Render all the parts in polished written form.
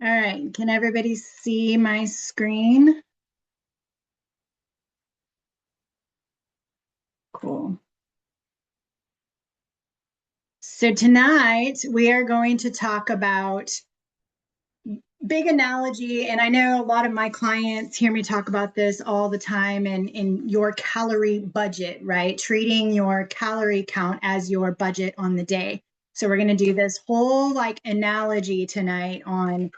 All right, can everybody see my screen? Cool. So tonight we are going to talk about big analogy, and I know a lot of my clients hear me talk about this all the time and in your calorie budget, right? Treating your calorie count as your budget on the day. So we're going to do this whole analogy tonight on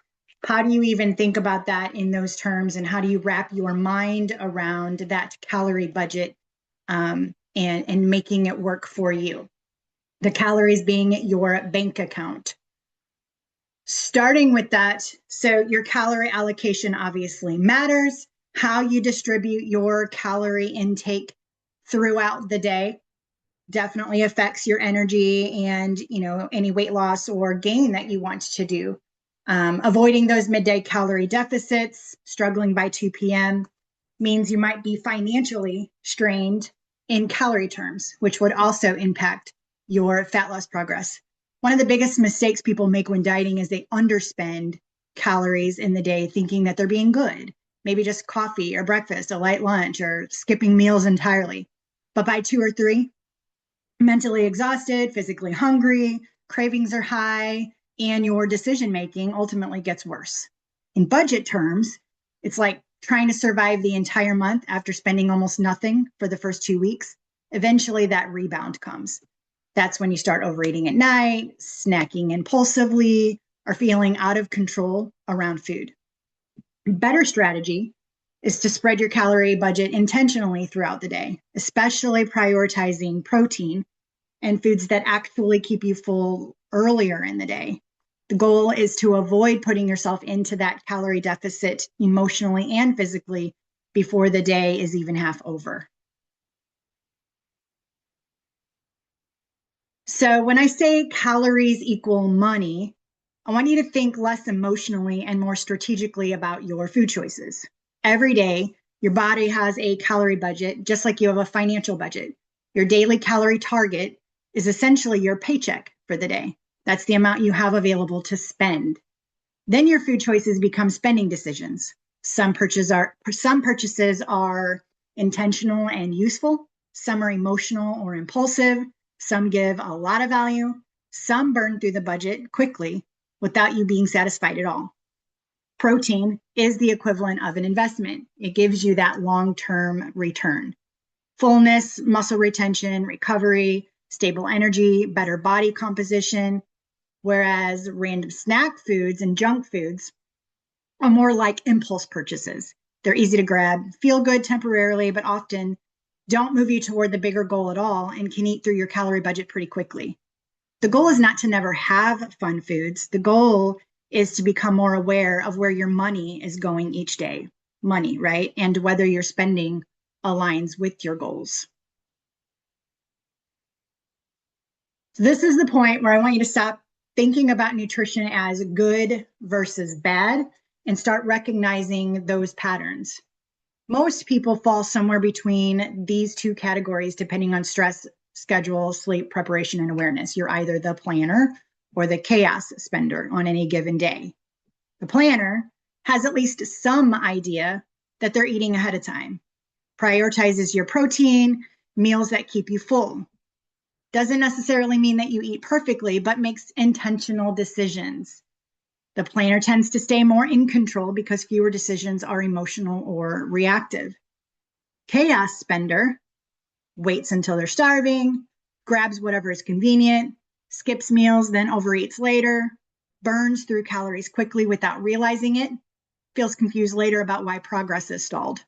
how do you even think about that in those terms and how do you wrap your mind around that calorie budget and making it work for you. The calories being your bank account. Starting with that, so your calorie allocation obviously matters. How you distribute your calorie intake throughout the day definitely affects your energy and any weight loss or gain that you want to do. Avoiding those midday calorie deficits, struggling by 2 p.m. means you might be financially strained in calorie terms, which would also impact your fat loss progress. One of the biggest mistakes people make when dieting is they underspend calories in the day, thinking that they're being good. Maybe just coffee or breakfast, a light lunch, or skipping meals entirely. But by 2 or 3, mentally exhausted, physically hungry, cravings are high, and your decision making ultimately gets worse. In budget terms, it's like trying to survive the entire month after spending almost nothing for the first 2 weeks. Eventually, that rebound comes. That's when you start overeating at night, snacking impulsively, or feeling out of control around food. Better strategy is to spread your calorie budget intentionally throughout the day, especially prioritizing protein and foods that actually keep you full earlier in the day. The goal is to avoid putting yourself into that calorie deficit emotionally and physically before the day is even half over. So when I say calories equal money, I want you to think less emotionally and more strategically about your food choices. Every day, your body has a calorie budget, just like you have a financial budget. Your daily calorie target is essentially your paycheck for the day. That's the amount you have available to spend. Then your food choices become spending decisions. Some purchases are intentional and useful. Some are emotional or impulsive. Some give a lot of value. Some burn through the budget quickly without you being satisfied at all. Protein is the equivalent of an investment. It gives you that long-term return. Fullness, muscle retention, recovery, stable energy, better body composition, whereas random snack foods and junk foods are more like impulse purchases. They're easy to grab, feel good temporarily, but often don't move you toward the bigger goal at all and can eat through your calorie budget pretty quickly. The goal is not to never have fun foods. The goal is to become more aware of where your money is going each day. Money, right? And whether your spending aligns with your goals. So this is the point where I want you to stop thinking about nutrition as good versus bad and start recognizing those patterns. Most people fall somewhere between these two categories depending on stress, schedule, sleep, preparation, and awareness. You're either the planner or the chaos spender on any given day. The planner has at least some idea that they're eating ahead of time, prioritizes your protein, meals that keep you full. Doesn't necessarily mean that you eat perfectly, but makes intentional decisions. The planner tends to stay more in control because fewer decisions are emotional or reactive. Chaos spender waits until they're starving, grabs whatever is convenient, skips meals, then overeats later, burns through calories quickly without realizing it, feels confused later about why progress is stalled.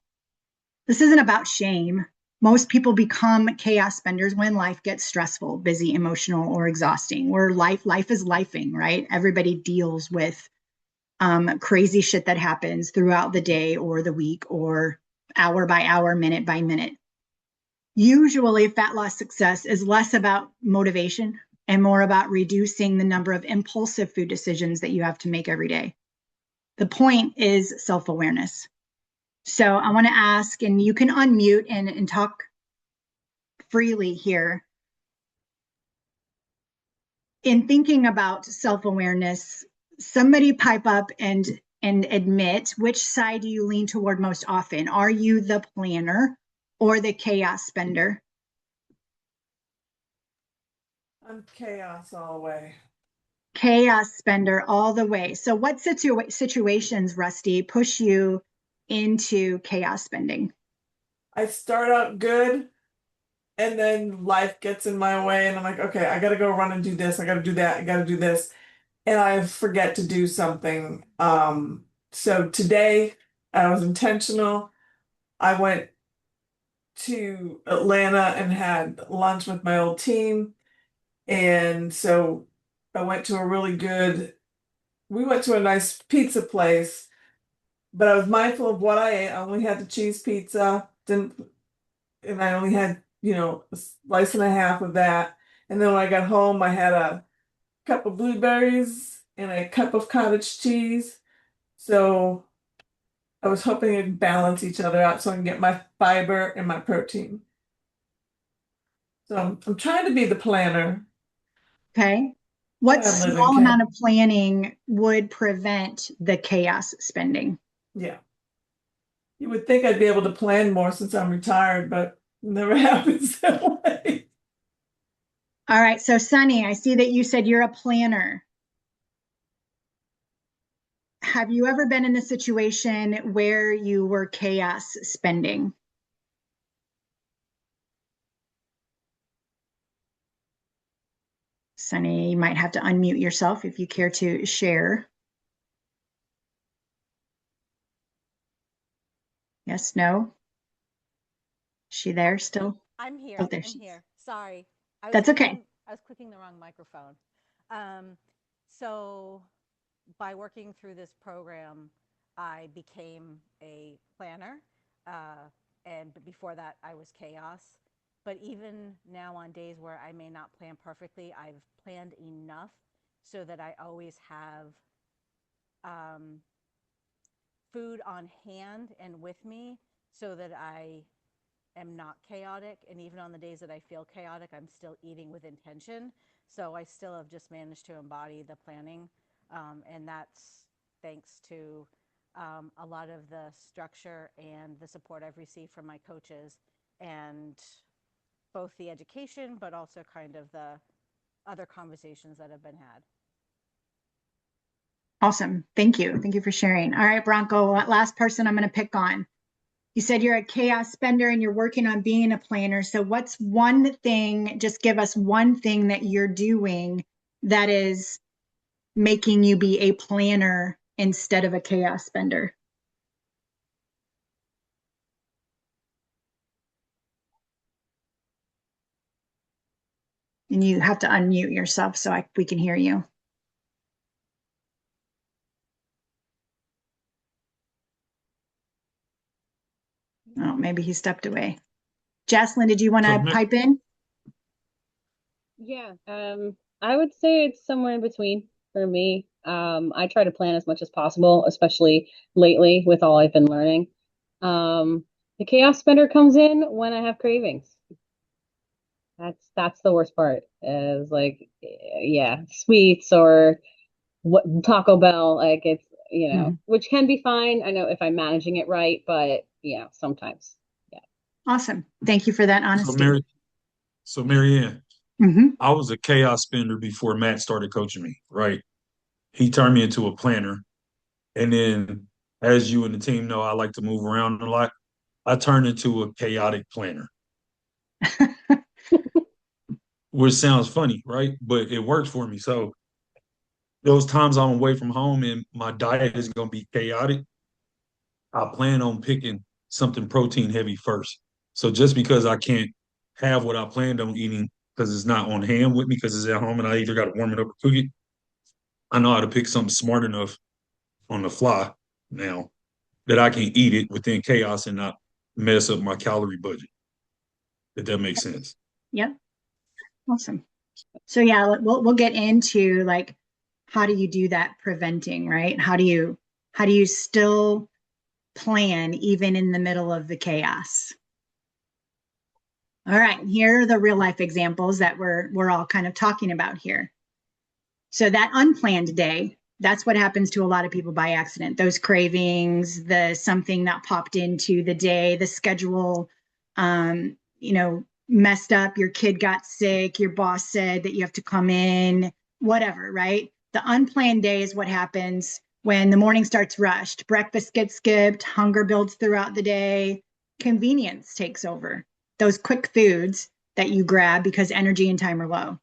This isn't about shame. Most people become chaos spenders when life gets stressful, busy, emotional, or exhausting. Where life is lifing, right? Everybody deals with crazy shit that happens throughout the day or the week or hour by hour, minute by minute. Usually, fat loss success is less about motivation and more about reducing the number of impulsive food decisions that you have to make every day. The point is self-awareness. So I want to ask, and you can unmute and talk freely here. In thinking about self-awareness, somebody pipe up and admit, which side do you lean toward most often? Are you the planner or the chaos spender? I'm chaos all the way. Chaos spender all the way. So what situations, Rusty, push you into chaos spending? I start out good and then life gets in my way and I'm like, okay, I gotta go run and do this, I gotta do that, I gotta do this. And I forget to do something. So today I was intentional. I went to Atlanta and had lunch with my old team. And so I went to a really good, we went to a nice pizza place, but I was mindful of what I ate. I only had the cheese pizza, didn't, and I only had, a slice and a half of that. And then when I got home, I had a cup of blueberries and a cup of cottage cheese. So I was hoping it'd balance each other out so I can get my fiber and my protein. So I'm trying to be the planner, Okay. but What I live in small amount of planning would prevent the chaos spending? yeah. You would think I'd be able to plan more since I'm retired, but it never happens that way. All right. So, Sunny, I see that you said you're a planner. Have you ever been in a situation where you were chaos spending? Sunny, you might have to unmute yourself if you care to share. Yes, no? Is she there still? I'm here. Oh, there I'm she is. here. Sorry. That's okay. I was clicking the wrong microphone. So by working through this program, I became a planner. Uh, and before that, I was chaos. But even now, on days where I may not plan perfectly, I've planned enough so that I always have um, food on hand and with me so that I am not chaotic. And even on the days that I feel chaotic, I'm still eating with intention. So I still have just managed to embody the planning. And that's thanks to a lot of the structure and the support I've received from my coaches and both the education, but also kind of the other conversations that have been had. Awesome. Thank you. Thank you for sharing. All right, Bronco, last person I'm going to pick on. You said you're a chaos spender and you're working on being a planner. So, what's one thing, just give us one thing that you're doing that is making you be a planner instead of a chaos spender? And you have to unmute yourself so we can hear you. Oh, maybe he stepped away. Jocelyn, did you want So, to pipe in? Yeah, I would say it's somewhere in between for me. I try to plan as much as possible, especially lately with all I've been learning. The chaos spender comes in when I have cravings. That's the worst part. Is like, yeah, sweets or what Taco Bell, like it's, Mhm. which can be fine. I know if I'm managing it right, but sometimes. Yeah. Awesome. Thank you for that so honesty. Mary, so Marianne, Hmm. I was a chaos spender before Matt started coaching me, right? He turned me into a planner. And then, as you and the team know, I like to move around a lot. I turned into a chaotic planner, which sounds funny, right? But it works for me. So, those times I'm away from home and my diet is going to be chaotic, I plan on picking something protein heavy first. So, just because I can't have what I planned on eating because it's not on hand with me because it's at home and I either got to warm it up or cook it, I know how to pick something smart enough on the fly now that I can eat it within chaos and not mess up my calorie budget. If that makes sense. Yep. Awesome. So yeah, we'll get into like how do you do that preventing, right? How do you still plan even in the middle of the chaos? All right, here are the real life examples that we're all kind of talking about here. So that unplanned day, That's what happens to a lot of people by accident. Those cravings, the something that popped into the day, the schedule, messed up, your kid got sick, your boss said that you have to come in, whatever, right? The unplanned day is what happens when the morning starts rushed. Breakfast gets skipped, hunger builds throughout the day, convenience takes over. Those quick foods that you grab because energy and time are low.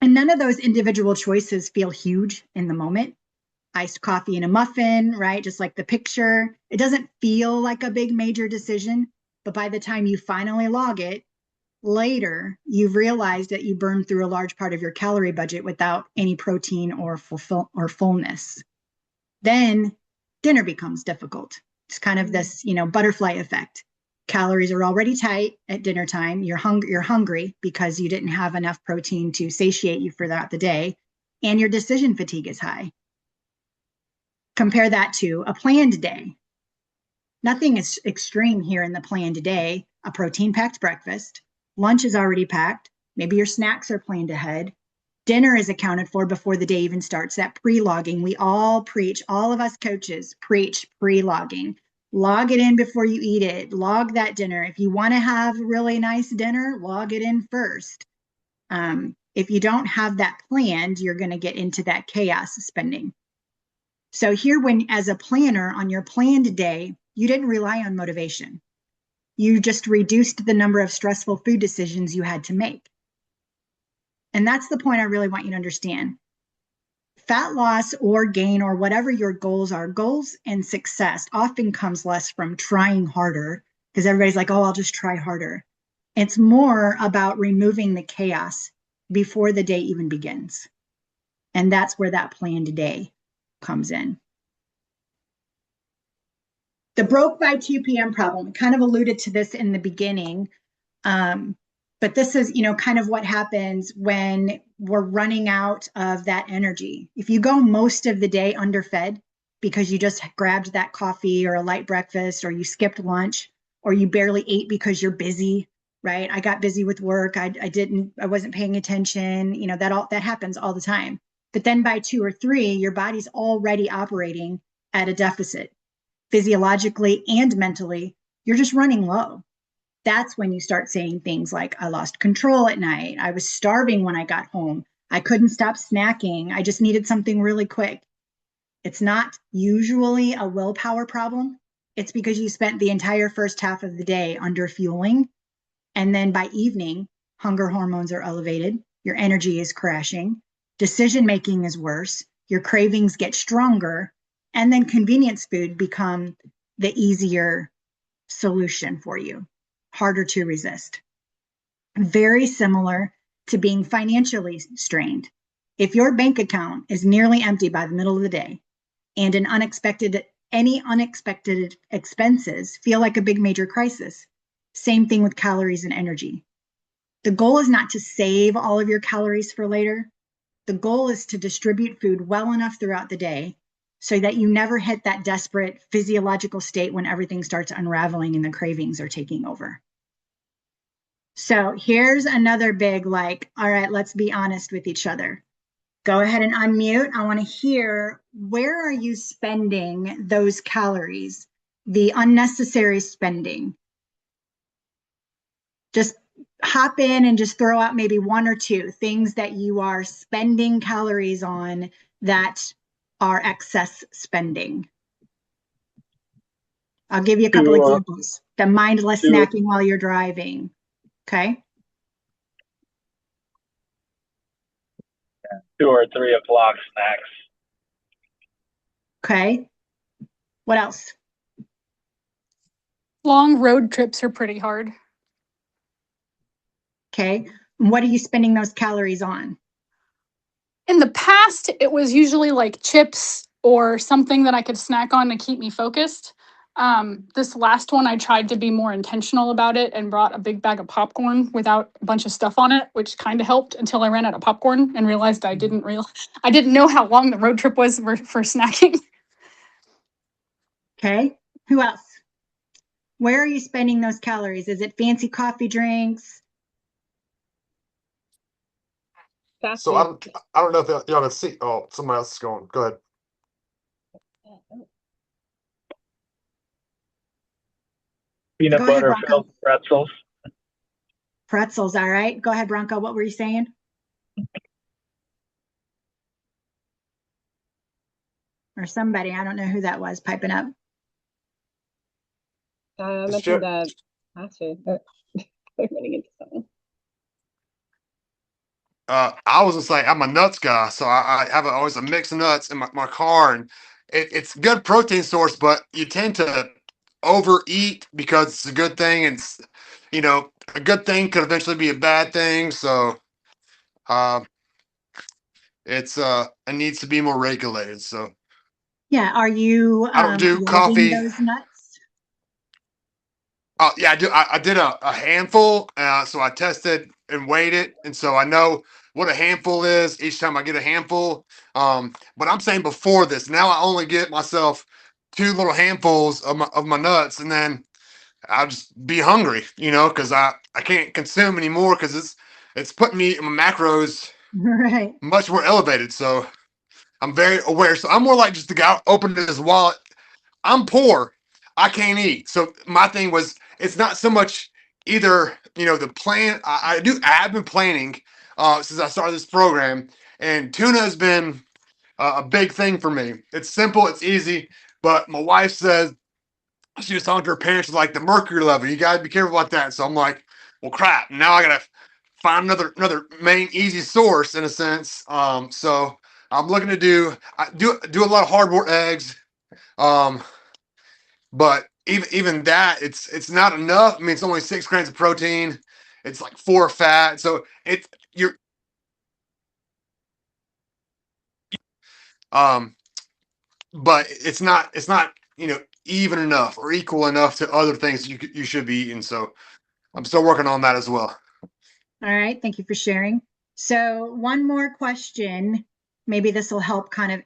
And none of those individual choices feel huge in the moment. Iced coffee and a muffin, right? Just like the picture. It doesn't feel like a big major decision, but by the time you finally log it, later you've realized that you burned through a large part of your calorie budget without any protein or fullness. Then dinner becomes difficult. It's kind of this, butterfly effect. Calories are already tight at dinner time. You're hungry because you didn't have enough protein to satiate you throughout the day, and your decision fatigue is high. Compare that to a planned day. Nothing is extreme here in the planned day. A protein-packed breakfast, lunch is already packed, maybe your snacks are planned ahead, dinner is accounted for before the day even starts. That pre-logging, we all preach, all of us coaches preach pre-logging. Log it in before you eat it. Log that dinner. If you want to have a really nice dinner, log it in first. If you don't have that planned, you're going to get into that chaos spending. So here, as a planner on your planned day, you didn't rely on motivation. You just reduced the number of stressful food decisions you had to make. And that's the point I really want you to understand. Fat loss or gain or whatever your goals are, goals and success often comes less from trying harder, because everybody's like, oh, I'll just try harder. It's more about removing the chaos before the day even begins. And that's where that planned day comes in. The broke by 2 p.m. problem, kind of alluded to this in the beginning. But this is, kind of what happens when we're running out of that energy. If you go most of the day underfed because you just grabbed that coffee or a light breakfast, or you skipped lunch, or you barely ate because you're busy, right? I got busy with work. I wasn't paying attention. That happens all the time. But then by 2 or 3, your body's already operating at a deficit. Physiologically and mentally, you're just running low. That's when you start saying things like, I lost control at night. I was starving when I got home. I couldn't stop snacking. I just needed something really quick. It's not usually a willpower problem. It's because you spent the entire first half of the day under fueling. And then by evening, hunger hormones are elevated. Your energy is crashing. Decision-making is worse. Your cravings get stronger. And then convenience food become the easier solution for you. Harder to resist. Very similar to being financially strained. If your bank account is nearly empty by the middle of the day, and any unexpected expenses feel like a big major crisis, same thing with calories and energy. The goal is not to save all of your calories for later. The goal is to distribute food well enough throughout the day so that you never hit that desperate physiological state when everything starts unraveling and the cravings are taking over. So here's another big, all right, let's be honest with each other. Go ahead and unmute. I want to hear, where are you spending those calories? The unnecessary spending. Just hop in and just throw out maybe 1 or 2 things that you are spending calories on that are excess spending. I'll give you a couple examples. The mindless snacking while you're driving. Okay. 2 or 3 o'clock snacks. Okay. What else? Long road trips are pretty hard. Okay. What are you spending those calories on? In the past, it was usually like chips or something that I could snack on to keep me focused. This last one, I tried to be more intentional about it and brought a big bag of popcorn without a bunch of stuff on it, which kind of helped until I ran out of popcorn and realized I didn't know how long the road trip was for snacking. Okay. Who else? Where are you spending those calories? Is it fancy coffee drinks? Fast So I food. don't know if y'all can see. Oh, somebody else is going. Go ahead. Peanut Go ahead, butter Bronco. filled pretzels. Pretzels, all right. Go ahead, Bronco. What were you saying? Or somebody, I don't know who that was piping up. I It's mentioned Jer- that fast food. We're running into something. I was just like, I'm a nuts guy, so I have always a mix of nuts in my car, and it's a good protein source, but you tend to overeat because it's a good thing, and a good thing could eventually be a bad thing. So uh, it needs to be more regulated. So Yeah, are you I don't do loving coffee. those nuts? Yeah, I do. I did a handful, so I tested and weighed it, and so I know what a handful is each time I get a handful. But I'm saying before this, now I only get myself two little handfuls of my nuts, and then I'll just be hungry, because I can't consume anymore because it's putting me my macros Right. much more elevated. So I'm very aware. So I'm more like just the guy opening his wallet. I'm poor. I can't eat. So my thing was, it's not so much either, the plan. I have been planning since I started this program, and tuna has been a big thing for me. It's simple, it's easy, but my wife says she was talking to her parents like the mercury level. You gotta be careful about that. So I'm like, well, crap. Now I gotta find another main easy source in a sense. So I'm looking to do a lot of hard boiled eggs. Um, but even that, it's not enough. I mean, it's only 6 grams of protein. It's like 4 fat. So you're um, but it's not even enough or equal enough to other things you should be eating. So I'm still working on that as well. All right, thank you for sharing. So one more question. Maybe this will help kind of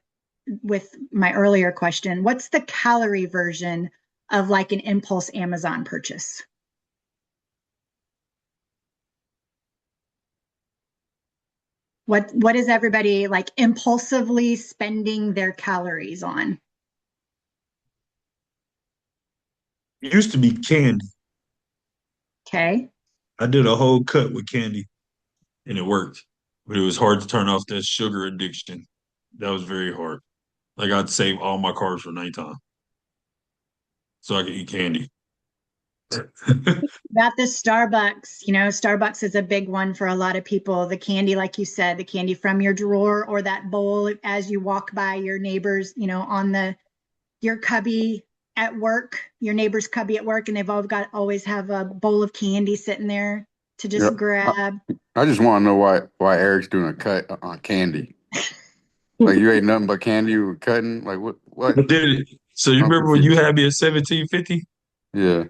with my earlier question. What's the calorie version of like an impulse Amazon purchase? What is everybody like impulsively spending their calories on? It used to be candy. Okay. I did a whole cut with candy and it worked. But it was hard to turn off that sugar addiction. That was very hard. Like I'd save all my carbs for nighttime so I could eat candy. About the Starbucks, Starbucks is a big one for a lot of people. The candy, like you said, the candy from your drawer or that bowl as you walk by your neighbors, on your cubby at work, your neighbor's cubby at work, and they've always have a bowl of candy sitting there to Yeah, just grab. I just want to know why Eric's doing a cut on candy. Like you ate nothing but candy you were cutting. Like what? I did it. So you I'm remember when you confused. had me at 1750? Yeah,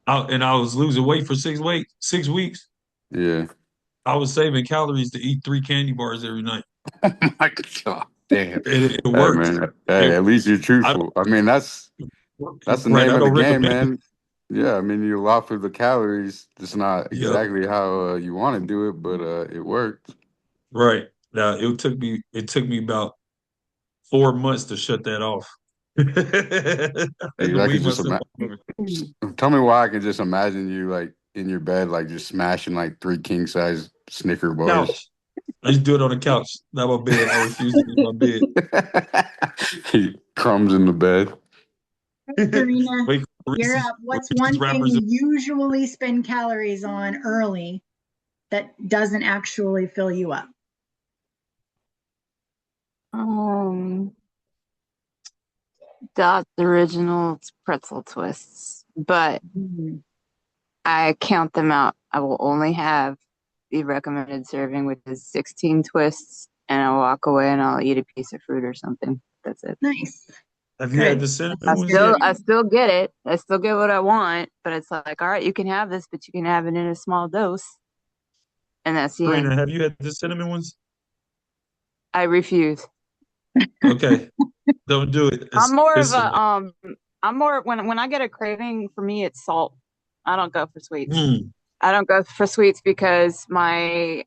And I was losing weight for 6 weeks. yeah. I was saving calories to eat 3 candy bars every night. My God, damn. It Hey worked. man, hey, It, at least you're I truthful. I mean, that's the right. name I of the don't game, recommend it. man. Yeah, I mean, you allow for the calories. It's not Yep. exactly how you want to do it, but it worked. Right. Now it took me about 4 months to shut that off. and to I could wean just myself imagine. off of it. Tell me why I can just imagine you like in your bed, like just smashing like 3 king size Snicker bars. Couch. I used to do it on the couch, not my bed. I refuse to leave my bed. Crumbs in the bed. Karina, Wait for you're up. What's Reese's one thing wrappers. you usually spend calories on early that doesn't actually fill you up? Um, Dot's original pretzel twists, but I count them out. I will only have the recommended serving, which is 16 twists, and I'll walk away and I'll eat a piece of fruit or something. That's it. Nice. Have you had Good. the cinnamon I That's ones good. yet? still get it. I still get what I want, but it's like, all right, you can have this, but you can have it in a small dose, and that's the end. Karina, have you had the cinnamon ones? I refuse. Okay, don't do it. I'm more of It's a I'm more when I get a craving, for me it's salt. I don't go for sweets. mm, I don't go for sweets because my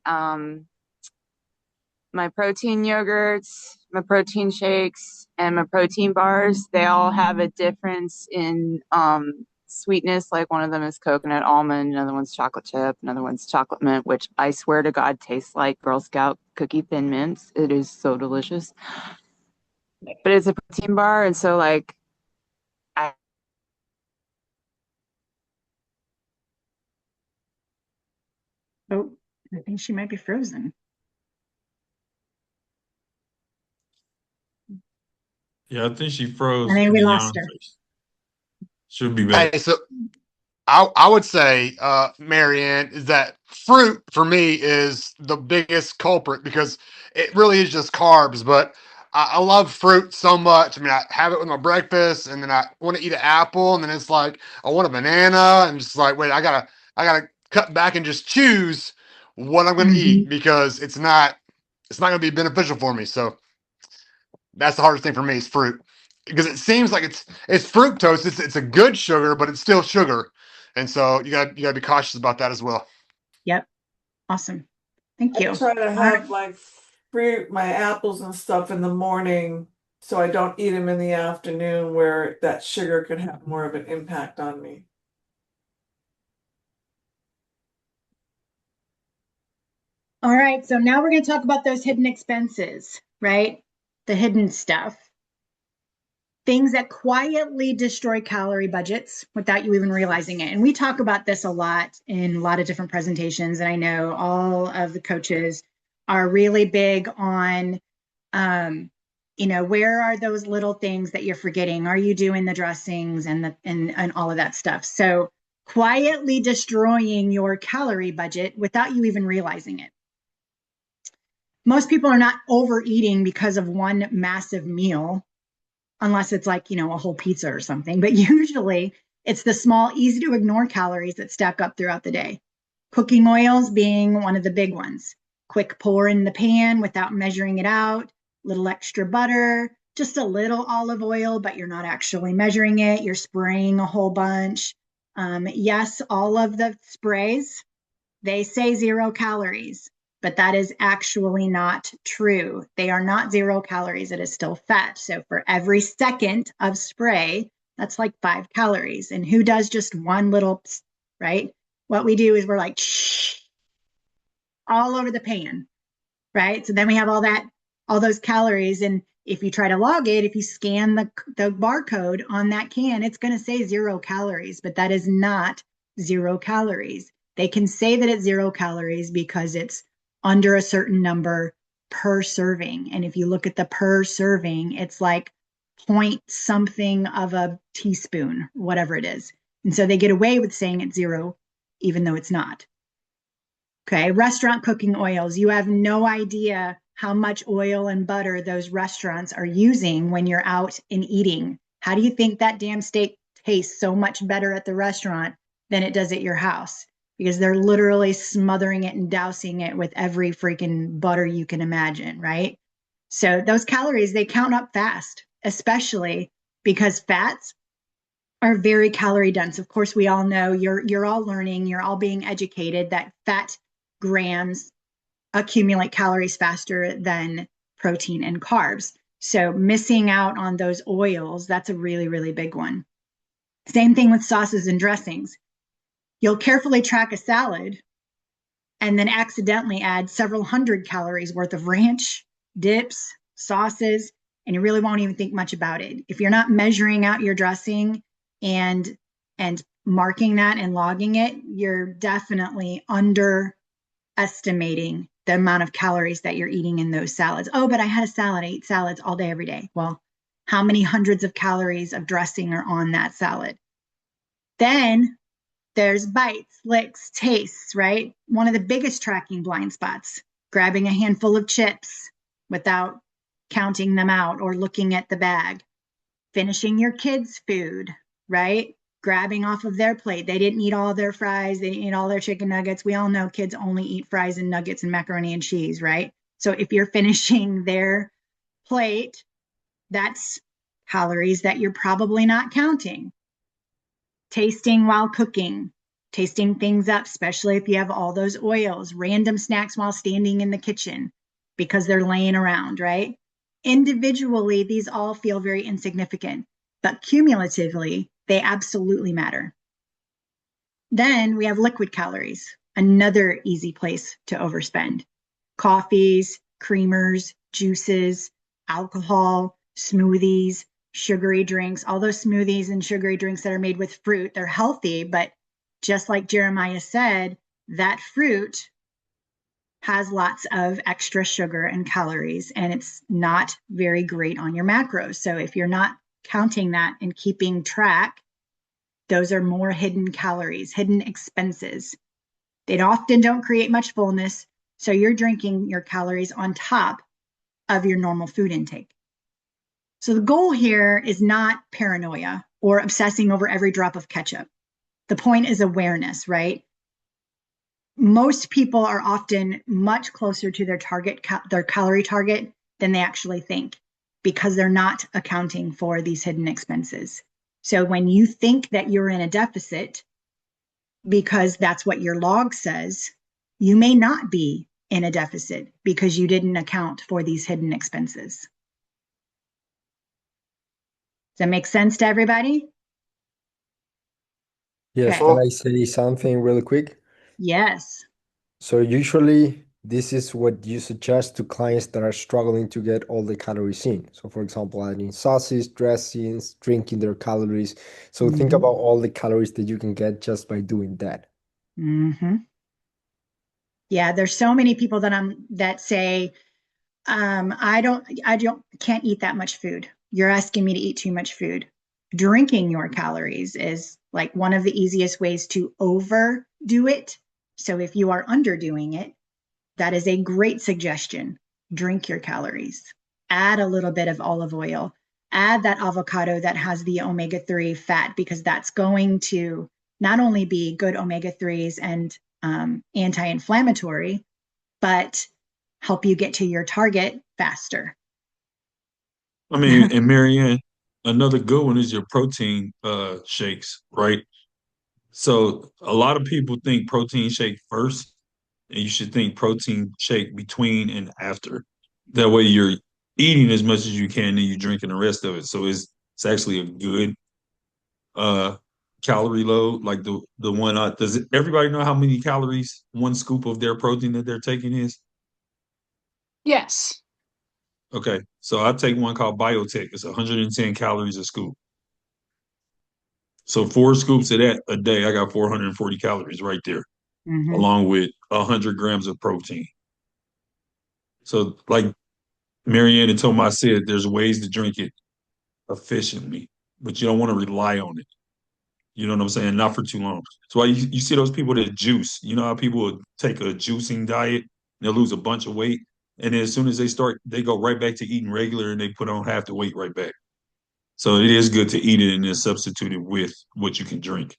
my protein yogurts, my protein shakes, and my protein bars, they all have a difference in sweetness. Like one of them is coconut almond, another one's chocolate chip, another one's chocolate mint, which I swear to God tastes like Girl Scout cookie Thin Mints. It is so delicious. But it's a protein bar, and so like I Oh, I think she might be frozen. Yeah, I think she I froze think in we the lost yawn her. face. She'll be back. Hey, so I would say, Marianne, is that fruit for me is the biggest culprit because it really is just carbs. But I love fruit so much. I mean, I have it with my breakfast, and then I want to eat an apple, and then it's like I want a banana, and just like, wait, I gotta cut back and just choose what I'm gonna Mhm. eat because it's not gonna be beneficial for me. So that's the hardest thing for me is fruit because it seems like it's fructose. It's a good sugar, but it's still sugar, and so you gotta be cautious about that as well. Yep. Awesome. Thank I you. try to All have right. my fruit, my apples and stuff in the morning so I don't eat them in the afternoon where that sugar could have more of an impact on me. All right. So now we're going to talk about those hidden expenses, right? The hidden stuff. Things that quietly destroy calorie budgets without you even realizing it. And we talk about this a lot in a lot of different presentations. And I know all of the coaches are really big on, where are those little things that you're forgetting? Are you doing the dressings and all of that stuff? So quietly destroying your calorie budget without you even realizing it. Most people are not overeating because of one massive meal, unless it's like, a whole pizza or something. But usually it's the small, easy to ignore calories that stack up throughout the day. Cooking oils being one of the big ones. Quick pour in the pan without measuring it out, little extra butter, just a little olive oil, but you're not actually measuring it. You're spraying a whole bunch. Yes, all of the sprays, they say 0 calories, but that is actually not true. They are not 0 calories. It is still fat. So for every second of spray, that's like 5 calories. And who does just one little, right? What we do is we're like, shh, all over the pan, right? So then we have all those calories. And if you try to log it, if you scan the barcode on that can, it's going to say 0 calories, but that is not 0 calories. They can say that it's 0 calories because it's under a certain number per serving. And if you look at the per serving, it's like point something of a teaspoon, whatever it is. And so they get away with saying it's 0, even though it's not. Okay, restaurant cooking oils. You have no idea how much oil and butter those restaurants are using when you're out and eating. How do you think that damn steak tastes so much better at the restaurant than it does at your house? Because they're literally smothering it and dousing it with every freaking butter you can imagine, right? So those calories, they count up fast, especially because fats are very calorie dense. Of course, we all know you're all learning, you're all being educated that fat grams accumulate calories faster than protein and carbs. So missing out on those oils, that's a really, really big one. Same thing with sauces and dressings. You'll carefully track a salad and then accidentally add several hundred calories worth of ranch, dips, sauces, and you really won't even think much about it. If you're not measuring out your dressing and marking that and logging it, you're definitely underestimating the amount of calories that you're eating in those salads. Oh, but I had a salad. I eat salads all day, every day. Well, how many hundreds of calories of dressing are on that salad? Then there's bites, licks, tastes, right? One of the biggest tracking blind spots, grabbing a handful of chips without counting them out or looking at the bag, finishing your kids' food, right? Grabbing off of their plate. They didn't eat all their fries. They didn't eat all their chicken nuggets. We all know kids only eat fries and nuggets and macaroni and cheese, right? So if you're finishing their plate, that's calories that you're probably not counting. Tasting while cooking, tasting things up, especially if you have all those oils, random snacks while standing in the kitchen, because they're laying around, right? Individually, these all feel very insignificant, but cumulatively, they absolutely matter. Then we have liquid calories, another easy place to overspend. Coffees, creamers, juices, alcohol, smoothies, sugary drinks, all those smoothies and sugary drinks that are made with fruit, they're healthy, but just like Jeremiah said, that fruit has lots of extra sugar and calories, and it's not very great on your macros. So if you're not counting that and keeping track, those are more hidden calories, hidden expenses. They often don't create much fullness, so you're drinking your calories on top of your normal food intake. So the goal here is not paranoia or obsessing over every drop of ketchup. The point is awareness, right? Most people are often much closer to their target, their calorie target, than they actually think, because they're not accounting for these hidden expenses. So when you think that you're in a deficit, because that's what your log says, you may not be in a deficit because you didn't account for these hidden expenses. Does that make sense to everybody? Yes, Okay. can I say something really quick? Yes. So usually this is what you suggest to clients that are struggling to get all the calories in. So for example, adding sauces, dressings, drinking their calories. So think about all the calories that you can get just by doing that. Yeah, there's so many people that say, I can't eat that much food. You're asking me to eat too much food. Drinking your calories is like one of the easiest ways to overdo it. So if you are underdoing it, that is a great suggestion. Drink your calories. Add a little bit of olive oil. Add that avocado that has the omega-3 fat, because that's going to not only be good omega-3s and anti-inflammatory, but help you get to your target faster. I mean, and Marianne, another good one is your protein shakes, right? So a lot of people think protein shake first, and you should think protein shake between and after. That way you're eating as much as you can and you're drinking the rest of it. So it's actually a good uh calorie load. Like the one does everybody know how many calories one scoop of their protein that they're taking is? Yes. Okay. So I take one called Biotech. It's 110 calories a scoop. So 4 scoops of that a day, I got 440 calories right there, along with 100 grams of protein. So like Marianne and Tomas said, there's ways to drink it efficiently, but you don't want to rely on it. You know what I'm saying? Not for too long. So why you see those people that juice. You know how people would take a juicing diet, and they'll lose a bunch of weight, and then as soon as they start, they go right back to eating regular, and they put on half the weight right back. So it is good to eat it and then substitute it with what you can drink.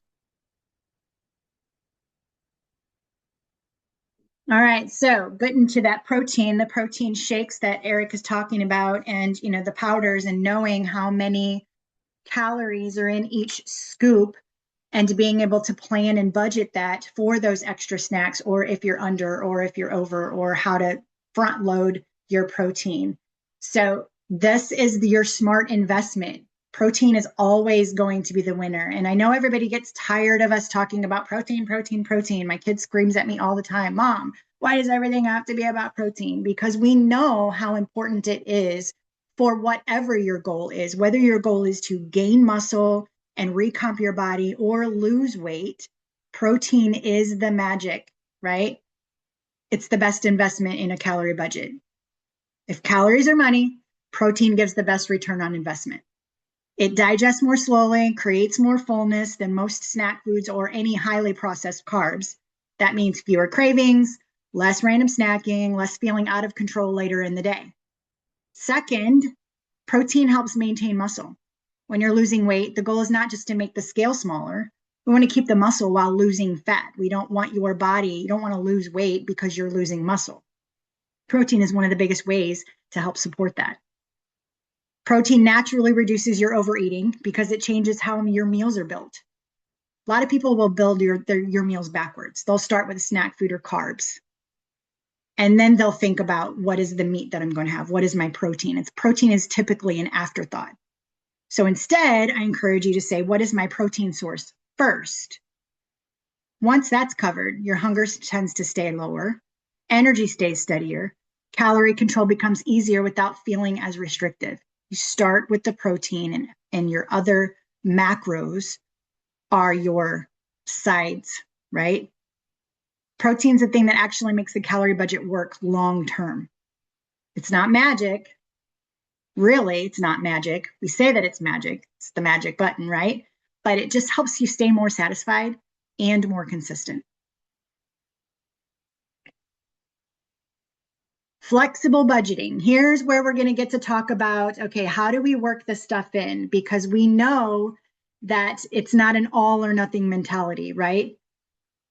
All right, so getting to that protein, the protein shakes that Eric is talking about, and the powders, and knowing how many calories are in each scoop, and being able to plan and budget that for those extra snacks, or if you're under, or if you're over, or how to front load your protein. So this is your smart investment. Protein is always going to be the winner. And I know everybody gets tired of us talking about protein, protein, protein. My kid screams at me all the time, Mom, why does everything have to be about protein? Because we know how important it is for whatever your goal is, whether your goal is to gain muscle and recomp your body or lose weight. Protein is the magic, right? It's the best investment in a calorie budget. If calories are money, protein gives the best return on investment. It digests more slowly, creates more fullness than most snack foods or any highly processed carbs. That means fewer cravings, less random snacking, less feeling out of control later in the day. Second, protein helps maintain muscle. When you're losing weight, the goal is not just to make the scale smaller. We want to keep the muscle while losing fat. We don't want your body, you don't want to lose weight because you're losing muscle. Protein is one of the biggest ways to help support that. Protein naturally reduces your overeating because it changes how your meals are built. A lot of people will build your meals backwards. They'll start with snack food or carbs. And then they'll think about, what is the meat that I'm going to have? What is my protein? Protein is typically an afterthought. So instead, I encourage you to say, what is my protein source first? Once that's covered, your hunger tends to stay lower, energy stays steadier, calorie control becomes easier without feeling as restrictive. You start with the protein, and your other macros are your sides, right? Protein's the thing that actually makes the calorie budget work long term. It's not magic. Really, it's not magic. We say that it's magic. It's the magic button, right? But it just helps you stay more satisfied and more consistent. Flexible budgeting. Here's where we're going to get to talk about, okay, how do we work this stuff in? Because we know that it's not an all or nothing mentality, right?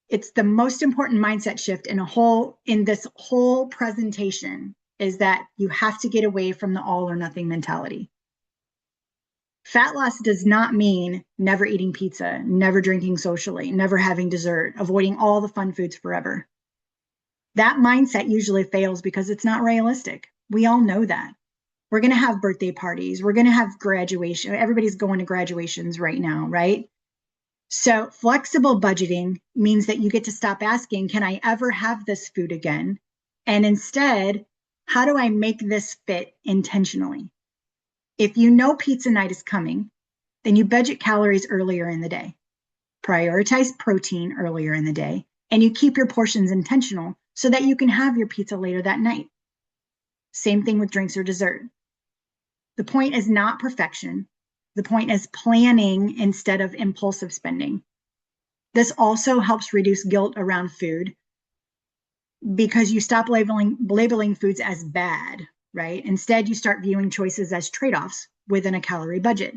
It's the most important mindset shift in this whole presentation, is that you have to get away from the all or nothing mentality. Fat loss does not mean never eating pizza, never drinking socially, never having dessert, avoiding all the fun foods forever. That mindset usually fails because it's not realistic. We all know that. We're going to have birthday parties. We're going to have graduation. Everybody's going to graduations right now, right? So flexible budgeting means that you get to stop asking, can I ever have this food again? And instead, how do I make this fit intentionally? If you know pizza night is coming, then you budget calories earlier in the day, prioritize protein earlier in the day, and you keep your portions intentional so that you can have your pizza later that night. Same thing with drinks or dessert. The point is not perfection. The point is planning instead of impulsive spending. This also helps reduce guilt around food because you stop labeling foods as bad, right? Instead, you start viewing choices as trade-offs within a calorie budget.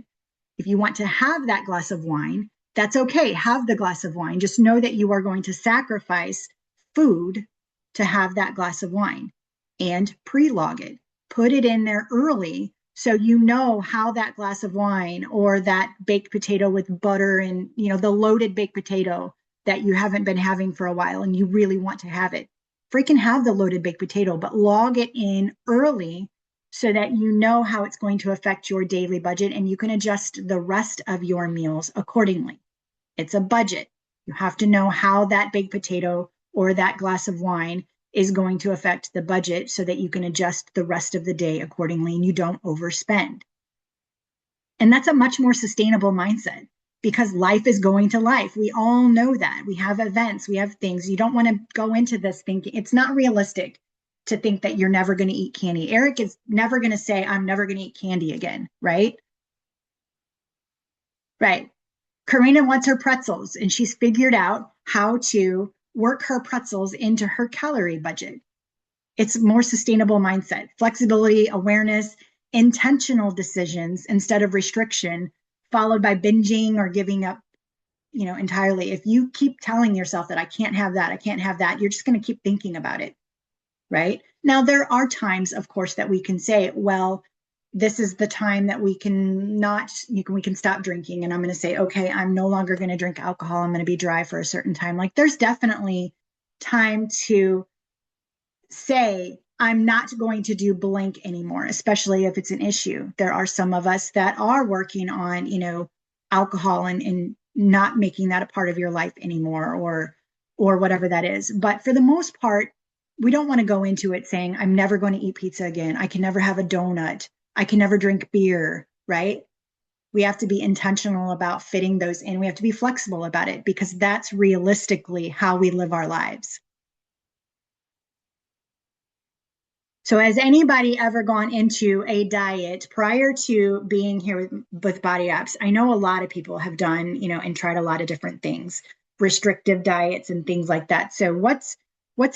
If you want to have that glass of wine, that's okay. Have the glass of wine. Just know that you are going to sacrifice food to have that glass of wine, and pre-log it. Put it in there early so you know how that glass of wine or that baked potato with butter and, the loaded baked potato that you haven't been having for a while and you really want to have it. Freaking have the loaded baked potato, but log it in early so that you know how it's going to affect your daily budget and you can adjust the rest of your meals accordingly. It's a budget. You have to know how that baked potato or that glass of wine is going to affect the budget so that you can adjust the rest of the day accordingly and you don't overspend. And that's a much more sustainable mindset because life is going to life. We all know that. We have events, we have things. You don't want to go into this thinking it's not realistic to think that you're never going to eat candy. Eric is never going to say, I'm never going to eat candy again, right? Right. Karina wants her pretzels and she's figured out how to work her pretzels into her calorie budget. It's more sustainable mindset, flexibility, awareness, intentional decisions instead of restriction, followed by binging or giving up, entirely. If you keep telling yourself that I can't have that, you're just going to keep thinking about it, right? Now, there are times, of course, that we can say, well, this is the time that we can stop drinking. And I'm going to say, okay, I'm no longer going to drink alcohol. I'm going to be dry for a certain time. Like there's definitely time to say, I'm not going to do blank anymore, especially if it's an issue. There are some of us that are working on, alcohol and not making that a part of your life anymore or whatever that is. But for the most part, we don't want to go into it saying, I'm never going to eat pizza again. I can never have a donut. I can never drink beer, right? We have to be intentional about fitting those in. We have to be flexible about it because that's realistically how we live our lives. So has anybody ever gone into a diet prior to being here with Body Apps? I know a lot of people have done, and tried a lot of different things, restrictive diets and things like that. So what's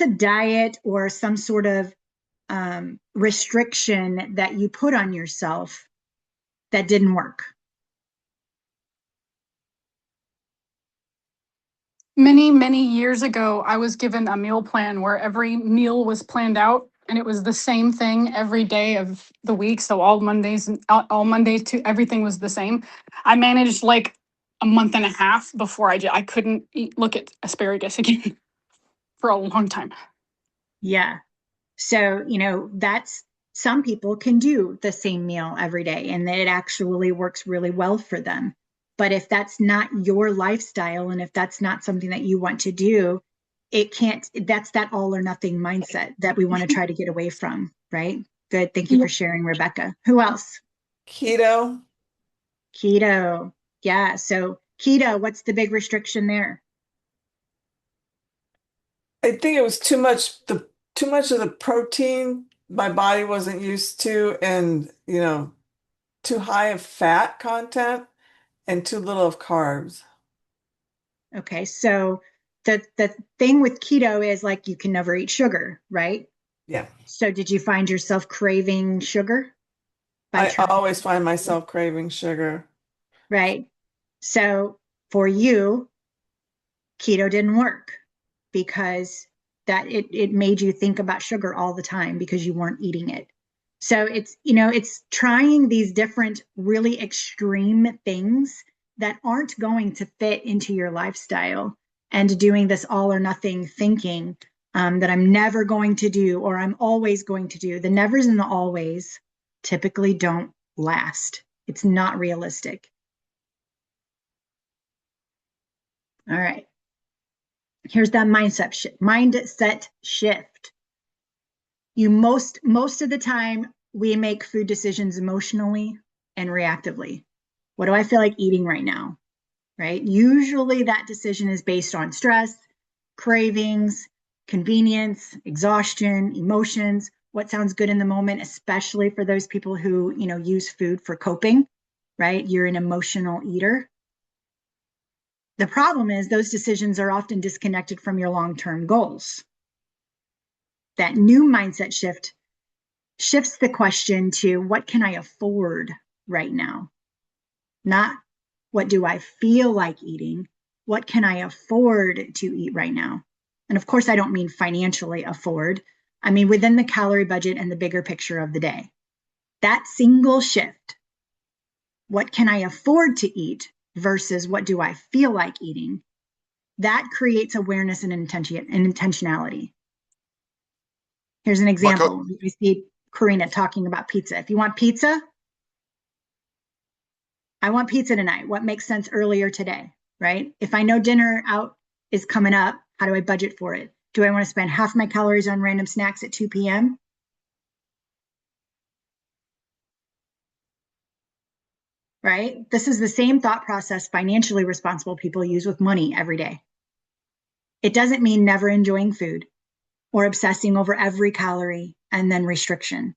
a diet or some sort of restriction that you put on yourself that didn't work? Many, many years ago, I was given a meal plan where every meal was planned out and it was the same thing every day of the week. So all Mondays to everything was the same. I managed like a month and a half before I couldn't look at asparagus again for a long time. Yeah. So, that's some people can do the same meal every day and it actually works really well for them. But if that's not your lifestyle and if that's not something that you want to do, it can't, that's that all or nothing mindset that we want to try to get away from, right? Good. Thank you for sharing, Rebecca. Who else? Keto. Keto. Yeah. So keto, what's the big restriction there? I think it was too much of the protein my body wasn't used to, and too high of fat content and too little of carbs. Okay. So the thing with keto is like you can never eat sugar, right? Yeah. So did you find yourself craving sugar by I trying? always find myself craving sugar. Right. So for you, keto didn't work because that it made you think about sugar all the time because you weren't eating it. So it's trying these different really extreme things that aren't going to fit into your lifestyle and doing this all or nothing thinking that I'm never going to do or I'm always going to do. The nevers and the always typically don't last. It's not realistic. All right. Here's that mindset shift. Most of the time we make food decisions emotionally and reactively. What do I feel like eating right now? Right? Usually that decision is based on stress, cravings, convenience, exhaustion, emotions, what sounds good in the moment, especially for those people who, use food for coping, right? You're an emotional eater. The problem is those decisions are often disconnected from your long-term goals. That new mindset shift shifts the question to what can I afford right now? Not what do I feel like eating? What can I afford to eat right now? And of course, I don't mean financially afford. I mean within the calorie budget and the bigger picture of the day. That single shift, what can I afford to eat versus what do I feel like eating? That creates awareness and intentionality. Here's an example. We see Karina talking about pizza. If you want pizza, I want pizza tonight. What makes sense earlier today, right? If I know dinner out is coming up, how do I budget for it? Do I want to spend half my calories on random snacks at 2 p.m.? Right? This is the same thought process financially responsible people use with money every day. It doesn't mean never enjoying food or obsessing over every calorie and then restriction.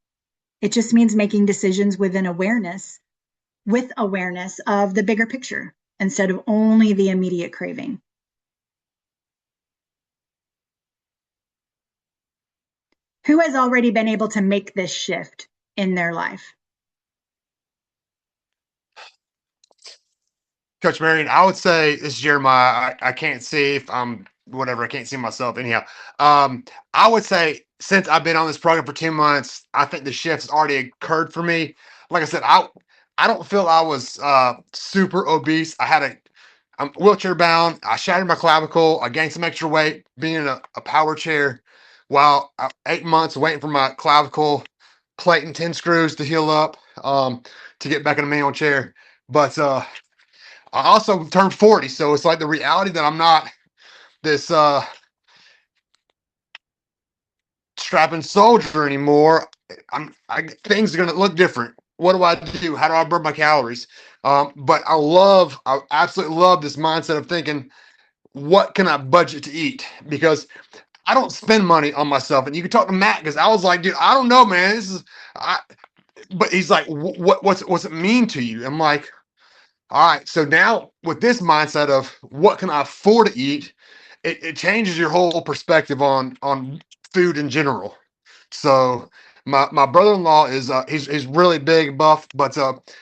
It just means making decisions with awareness of the bigger picture instead of only the immediate craving. Who has already been able to make this shift in their life? Coach Marion, I would say this is Jeremiah. I can't see if I'm whatever. I can't see myself anyhow. I would say since I've been on this program for 2 months, I think the shift's already occurred for me. Like I said, I don't feel I was super obese. I'm wheelchair bound. I shattered my clavicle. I gained some extra weight being in a power chair while 8 months waiting for my clavicle plate and 10 screws to heal up to get back in a manual chair. But I also turned 40, so it's like the reality that I'm not this strapping soldier anymore. Things are gonna look different. What do I do? How do I burn my calories? But I absolutely love this mindset of thinking, what can I budget to eat? Because I don't spend money on myself. And you can talk to Matt because I was like, dude, I don't know, man. But he's like, what's it mean to you? I'm like, all right, so now with this mindset of what can I afford to eat, it changes your whole perspective on food in general. So my brother-in-law is he's really big buff, but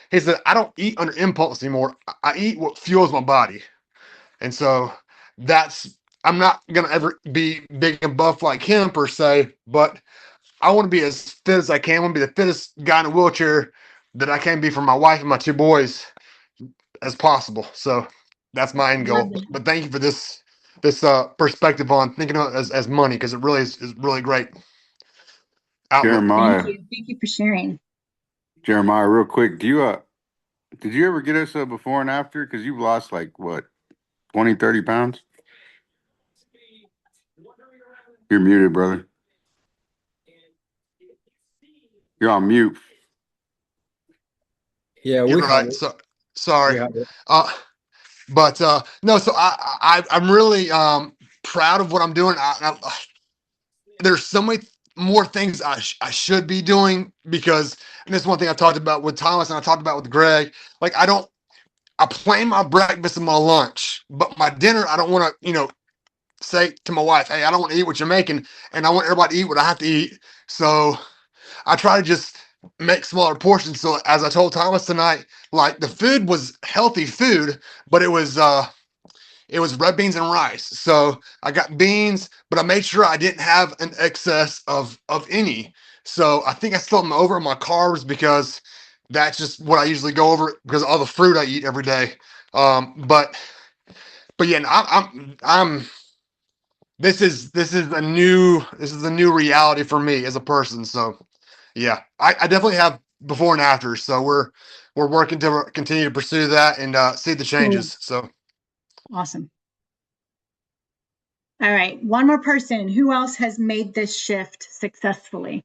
he said I don't eat under impulse anymore. I eat what fuels my body, and so that's I'm not gonna ever be big and buff like him per se, but I want to be as fit as I can. I want to be the fittest guy in a wheelchair that I can be for my wife and my two boys as possible. So that's my end goal. But thank you for this perspective on thinking of it as money because it really is really great. outlook. Jeremiah, Thank you for sharing. Jeremiah, real quick, did you ever get us a before and after? Because you've lost like what, 20, 30 pounds? You're muted, brother. You're on mute. Yeah, You're we have right. it. So sorry. We have it. But no, so I'm really proud of what I'm doing. There's so many more things I should be doing because, and this is one thing I talked about with Thomas and I talked about with Greg. Like I plan my breakfast and my lunch, but my dinner I don't want to say to my wife, hey, I don't want to eat what you're making, and I want everybody to eat what I have to eat. So I try to just make smaller portions. So as I told Thomas tonight, like the food was healthy food, but it was red beans and rice. So I got beans, but I made sure I didn't have an excess of any. So I think I still am over my carbs because that's just what I usually go over because of all the fruit I eat every day. But yeah, I'm this is a new reality for me as a person. So yeah, I definitely have before and after. So we're working to continue to pursue that and see the changes. So Awesome. All right, one more person. Who else has made this shift successfully?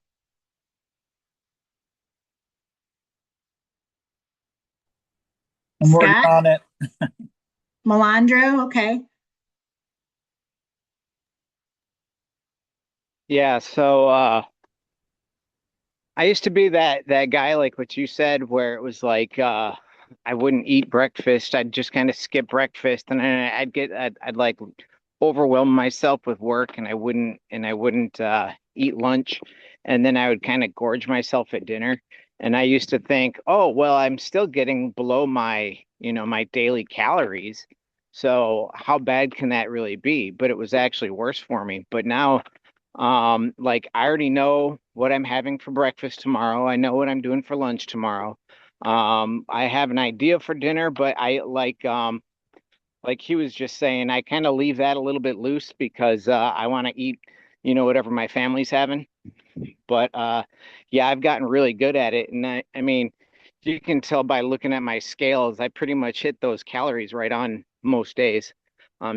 I'm working Scott? on it. Melandro, okay. Yeah, so I used to be that guy like what you said where it was like I wouldn't eat breakfast. I'd just kind of skip breakfast and then I'd like overwhelm myself with work and I wouldn't eat lunch and then I would kind of gorge myself at dinner. And I used to think, "Oh, well, I'm still getting below my daily calories. So how bad can that really be?" But it was actually worse for me. But now like I already know what I'm having for breakfast tomorrow. I know what I'm doing for lunch tomorrow. I have an idea for dinner, but I like he was just saying, I kind of leave that a little bit loose because I want to eat, whatever my family's having. But yeah, I've gotten really good at it. And I mean, you can tell by looking at my scales, I pretty much hit those calories right on most days.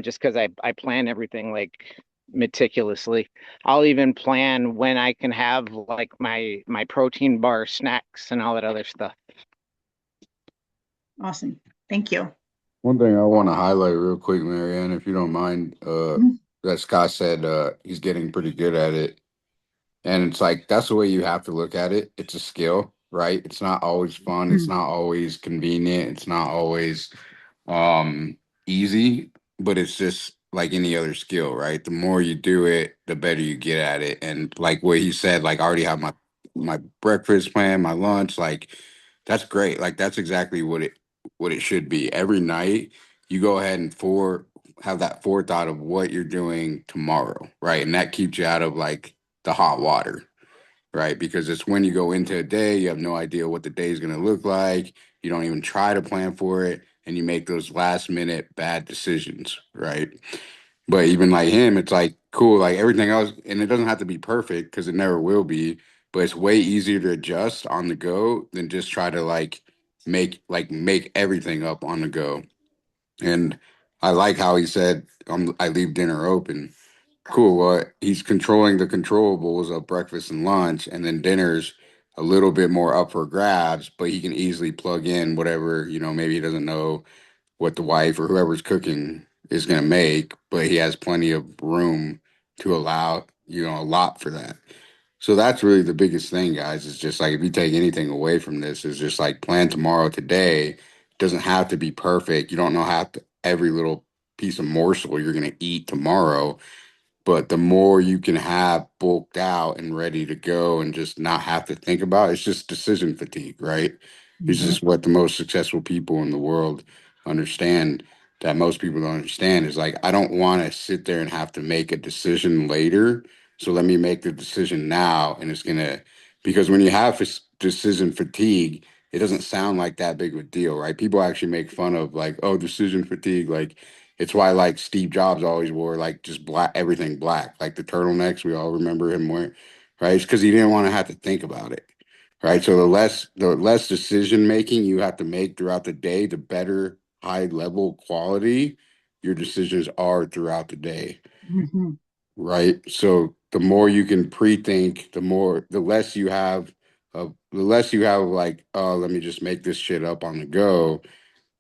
Just because I plan everything like meticulously. I'll even plan when I can have like my protein bar snacks and all that other stuff. Awesome. Thank you. One thing I want to highlight real quick, Marianne, if you don't mind, that Scott said he's getting pretty good at it. And it's like that's the way you have to look at it. It's a skill, right? It's not always fun, it's not always convenient, it's not always um easy, but it's just like any other skill, right? The more you do it, the better you get at it. And like what he said, like I already have my breakfast plan, my lunch, like that's great. Like that's exactly what it should be. Every night you go ahead and have that forethought of what you're doing tomorrow, right? And that keeps you out of like the hot water, right? Because it's when you go into a day, you have no idea what the day is going to look like. You don't even try to plan for it, and you make those last minute bad decisions, right? But even like him, it's like cool, like everything else, and it doesn't have to be perfect because it never will be. But it's way easier to adjust on the go than just try to make everything up on the go. And I like how he said, I leave dinner open. Cool. Well, he's controlling the controllables of breakfast and lunch, and then dinner's a little bit more up for grabs, but he can easily plug in whatever, maybe he doesn't know what the wife or whoever's cooking is going to make, but he has plenty of room to allow, a lot for that. So that's really the biggest thing, guys. Is just like if you take anything away from this, is just like plan tomorrow today. Doesn't have to be perfect. You don't know how every little piece of morsel you're going to eat tomorrow, but the more you can have bulked out and ready to go and just not have to think about it, it's just decision fatigue, right? It's just what the most successful people in the world understand that most people don't understand is like, I don't want to sit there and have to make a decision later. So let me make the decision now. And it's going to, because when you have decision fatigue, it doesn't sound like that big of a deal, right? People actually make fun of like, oh, decision fatigue, like, it's why like Steve Jobs always wore like just black, everything black, like the turtlenecks. We all remember him right? Because he didn't want to have to think about it, right? So the less decision making you have to make throughout the day, the better high level quality your decisions are throughout the day, Mm-hmm. right? So the more you can pre-think, the less you have like, oh, let me just make this shit up on the go,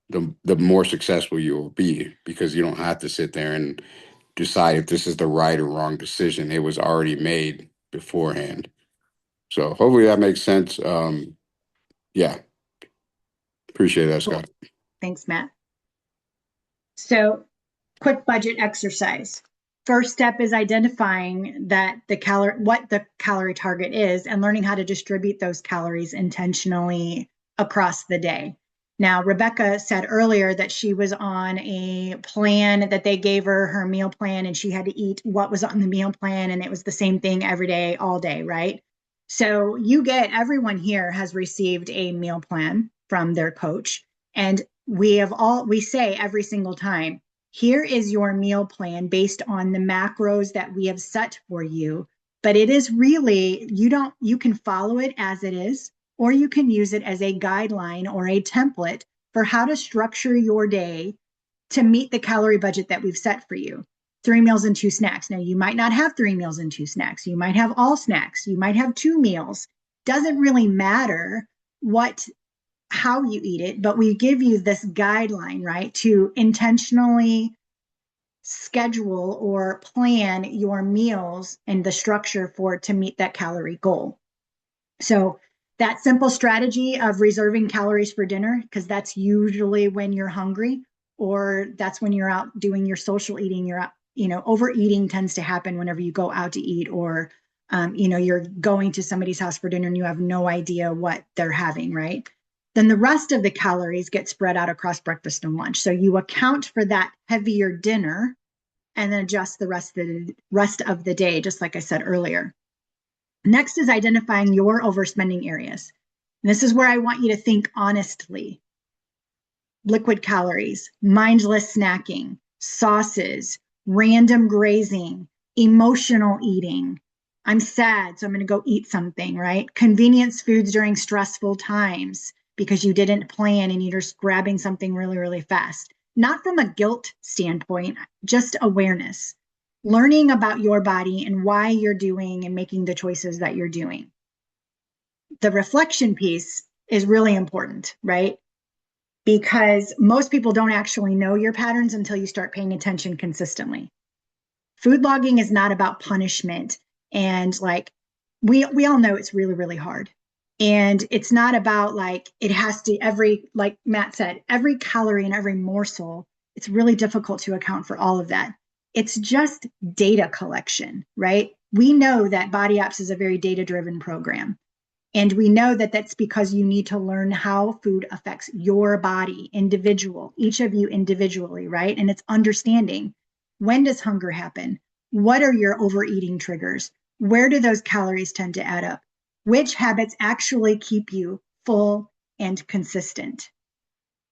the more successful you will be, because you don't have to sit there and decide if this is the right or wrong decision. It was already made beforehand. So hopefully that makes sense. Yeah, appreciate that, Cool. Scott. Thanks, Matt. So, quick budget exercise. First step is identifying what the calorie target is and learning how to distribute those calories intentionally across the day. Now, Rebecca said earlier that she was on a plan that they gave her meal plan, and she had to eat what was on the meal plan, and it was the same thing every day, all day, right? So everyone here has received a meal plan from their coach, and we say every single time, here is your meal plan based on the macros that we have set for you. But it is really, you can follow it as it is, or you can use it as a guideline or a template for how to structure your day to meet the calorie budget that we've set for you. 3 meals and 2 snacks. Now, you might not have 3 meals and 2 snacks. You might have all snacks. You might have 2 meals. Doesn't really matter how you eat it, but we give you this guideline, right, to intentionally schedule or plan your meals and the structure to meet that calorie goal. So that simple strategy of reserving calories for dinner, because that's usually when you're hungry, or that's when you're out doing your social eating, you're out, overeating tends to happen whenever you go out to eat, or you're going to somebody's house for dinner and you have no idea what they're having, right? Then the rest of the calories get spread out across breakfast and lunch. So you account for that heavier dinner and then adjust the rest of the day, just like I said earlier. Next is identifying your overspending areas. And this is where I want you to think honestly. Liquid calories, mindless snacking, sauces, random grazing, emotional eating. I'm sad, so I'm going to go eat something, right? Convenience foods during stressful times because you didn't plan and you're just grabbing something really, really fast. Not from a guilt standpoint, just awareness. Learning about your body and why you're doing and making the choices that you're doing. The reflection piece is really important, right? Because most people don't actually know your patterns until you start paying attention consistently. Food logging is not about punishment. And we all know it's really, really hard. And it's not about it has to like Matt said, every calorie and every morsel, it's really difficult to account for all of that. It's just data collection, right? We know that Body Apps is a very data-driven program. And we know that that's because you need to learn how food affects your body, each of you individually, right? And it's understanding, when does hunger happen? What are your overeating triggers? Where do those calories tend to add up? Which habits actually keep you full and consistent?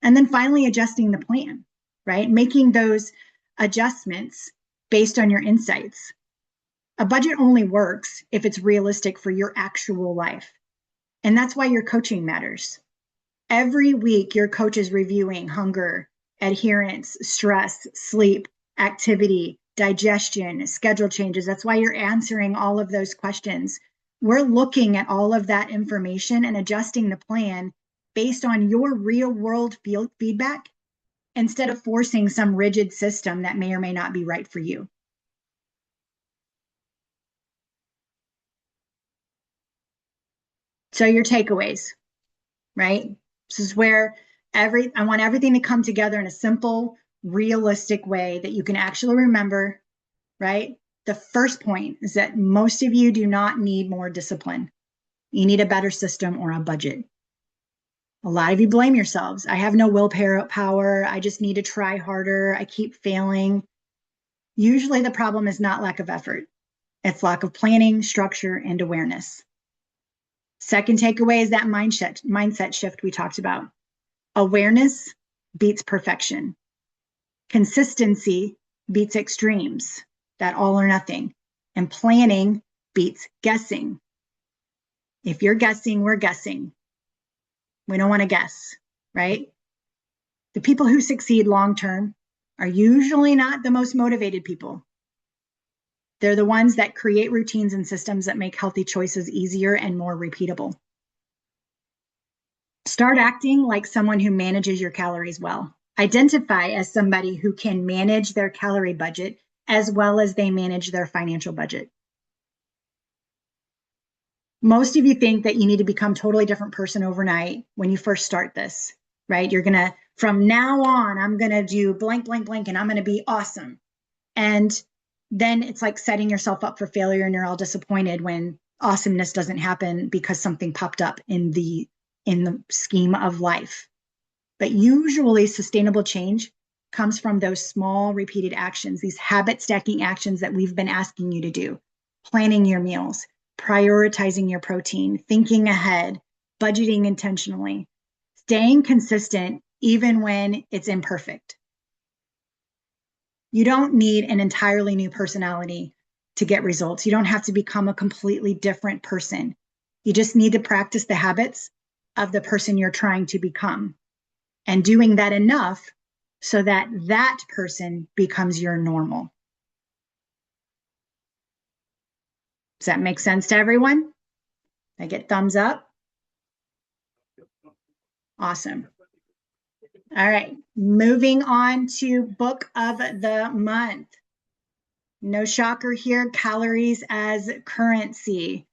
And then finally, adjusting the plan, right? Making those adjustments based on your insights. A budget only works if it's realistic for your actual life. And that's why your coaching matters. Every week, your coach is reviewing hunger, adherence, stress, sleep, activity, digestion, schedule changes. That's why you're answering all of those questions. We're looking at all of that information and adjusting the plan based on your real world feedback instead of forcing some rigid system that may or may not be right for you. So your takeaways, right? This is where I want everything to come together in a simple, realistic way that you can actually remember, right? The first point is that most of you do not need more discipline. You need a better system or a budget. A lot of you blame yourselves. I have no willpower. I just need to try harder. I keep failing. Usually the problem is not lack of effort. It's lack of planning, structure, and awareness. Second takeaway is that mindset shift we talked about. Awareness beats perfection. Consistency beats extremes, that all or nothing. And planning beats guessing. If you're guessing, we're guessing. We don't want to guess, right? The people who succeed long-term are usually not the most motivated people. They're the ones that create routines and systems that make healthy choices easier and more repeatable. Start acting like someone who manages your calories well. Identify as somebody who can manage their calorie budget as well as they manage their financial budget. Most of you think that you need to become a totally different person overnight when you first start this, right? You're gonna, from now on, I'm gonna do blank, blank, blank, and I'm gonna be awesome. And then it's like setting yourself up for failure, and you're all disappointed when awesomeness doesn't happen because something popped up in the scheme of life. But usually sustainable change comes from those small repeated actions, these habit stacking actions that we've been asking you to do. Planning your meals, prioritizing your protein, thinking ahead, budgeting intentionally, staying consistent even when it's imperfect. You don't need an entirely new personality to get results. You don't have to become a completely different person. You just need to practice the habits of the person you're trying to become, and doing that enough so that that person becomes your normal. Does that make sense to everyone? I get thumbs up. Awesome. All right, moving on to book of the month. No shocker here, Calories as Currency.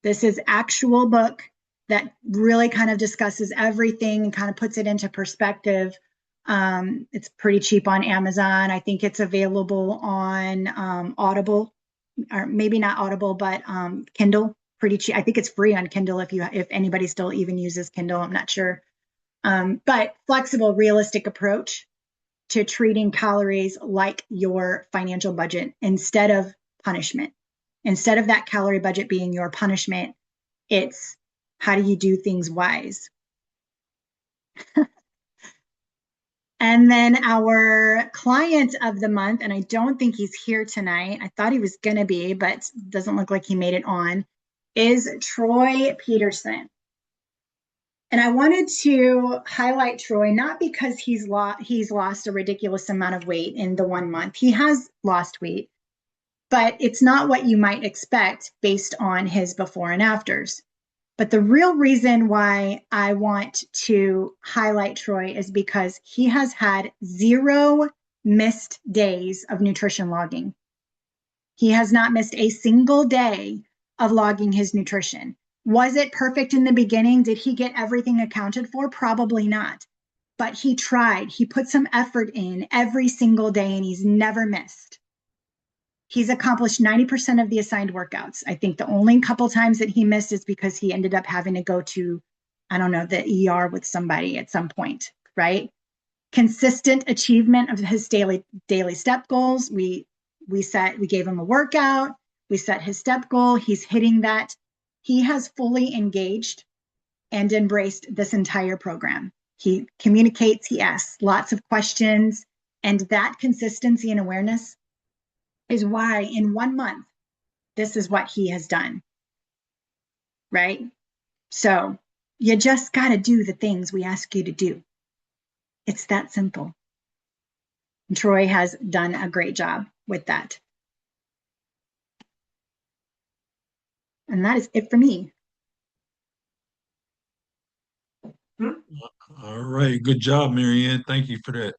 This is actual book that really kind of discusses everything and kind of puts it into perspective. It's pretty cheap on Amazon. I think it's available on Audible, or maybe not Audible, but Kindle. Pretty cheap. I think it's free on Kindle if anybody still even uses Kindle. I'm not sure. But flexible, realistic approach to treating calories like your financial budget instead of punishment. Instead of that calorie budget being your punishment, it's how do you do things wise? And then our client of the month, and I don't think he's here tonight. I thought he was going to be, but doesn't look like he made it on, is Troy Peterson. And I wanted to highlight Troy, not because he's lost a ridiculous amount of weight in the 1 month. He has lost weight, but it's not what you might expect based on his before and afters. But the real reason why I want to highlight Troy is because he has had 0 missed days of nutrition logging. He has not missed a single day of logging his nutrition. Was it perfect in the beginning? Did he get everything accounted for? Probably not. But he tried. He put some effort in every single day, and he's never missed. He's accomplished 90% of the assigned workouts. I think the only couple times that he missed is because he ended up having to go to, I don't know, the ER with somebody at some point, right? Consistent achievement of his daily step goals. We gave him a workout. We set his step goal. He's hitting that. He has fully engaged and embraced this entire program. He communicates, he asks lots of questions, and that consistency and awareness is why in 1 month, this is what he has done, right? So you just got to do the things we ask you to do. It's that simple. And Troy has done a great job with that. And that is it for me. All right. Good job, Marianne. Thank you for that.